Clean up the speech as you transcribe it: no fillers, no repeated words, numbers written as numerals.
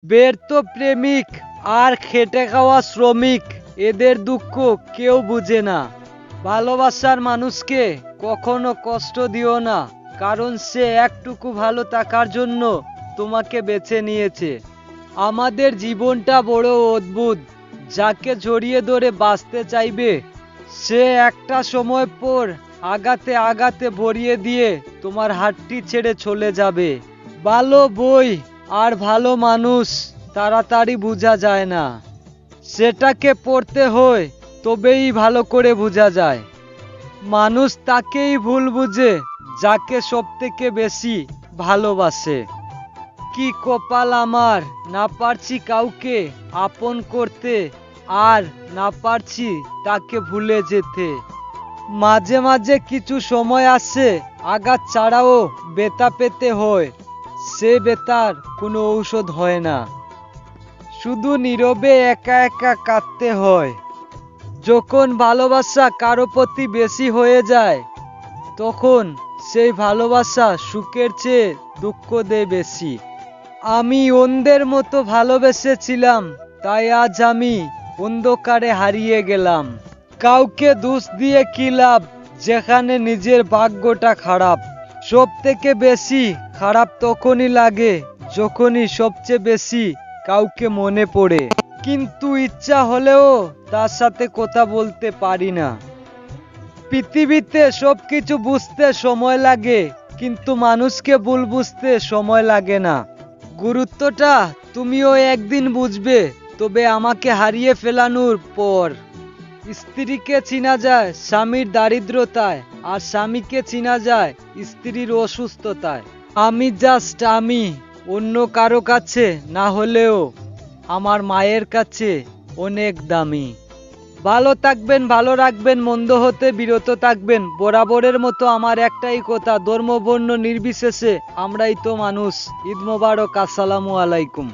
ব্যর্থ প্রেমিক আর খেটে খাওয়া শ্রমিক, এদের দুঃখ কেউ বুঝে না। ভালোবাসার মানুষকে কখনো কষ্ট দিও না, কারণ সে একটুকু ভালো থাকার জন্য তোমাকে বেছে নিয়েছে। আমাদের জীবনটা বড় অদ্ভুত। যাকে জড়িয়ে ধরে বাঁচতে চাইবে, সে একটা সময় পর আগাতে আগাতে ভরিয়ে দিয়ে তোমার হাতটি ছেড়ে চলে যাবে। ভালো বই আর ভালো মানুষ তাড়াতাড়ি বোঝা যায় না, সেটাকে পড়তে হয়, তবেই ভালো করে বোঝা যায়। মানুষ তাকেই ভুল বুঝে যাকে সব থেকে বেশি ভালোবাসে। কি কপাল আমার, না পারছি কাউকে আপন করতে, আর না পারছি তাকে ভুলে যেতে। মাঝে মাঝে কিছু সময় আসে আঘাত ছাড়াও ব্যথা পেতে হয়, সে ব্যথার কোনো ঔষধ হয় না, শুধু নীরবে একা একা কাঁদতে হয়। যখন ভালোবাসা কারো প্রতি বেশি হয়ে যায়, তখন সেই ভালোবাসা সুখের চেয়ে দুঃখ দেয় বেশি। আমি অন্ধের মতো ভালোবেসেছিলাম, তাই আজ আমি অন্ধকারে হারিয়ে গেলাম। কাউকে দোষ দিয়ে কি লাভ, যেখানে নিজের ভাগ্যটা খারাপ। সব থেকে বেশি খারাপ তখনই লাগে যখনই সবচেয়ে বেশি কাউকে মনে পড়ে, কিন্তু ইচ্ছা হলেও তার সাথে কথা বলতে পারি না। পৃথিবীতে সবকিছু বুঝতে সময় লাগে, কিন্তু মানুষকে ভুল বুঝতে সময় লাগে না। গুরুত্বটা তুমিও একদিন বুঝবে, তবে আমাকে হারিয়ে ফেলানোর পর। স্ত্রীকে চিনা যায় স্বামীর দারিদ্রতায়, আর স্বামীকে চিনা যায় স্ত্রীর অসুস্থতায়। আমি জাস্ট আমি, অন্য কারো কাছে না হলেও আমার মায়ের কাছে অনেক দামি। ভালো থাকবেন, ভালো রাখবেন, মন্দ হতে বিরত থাকবেন। বরাবরের মতো আমার একটাই কথা, ধর্ম বর্ণ নির্বিশেষে আমরাই তো মানুষ। ঈদ মোবারক, আসসালামু আলাইকুম।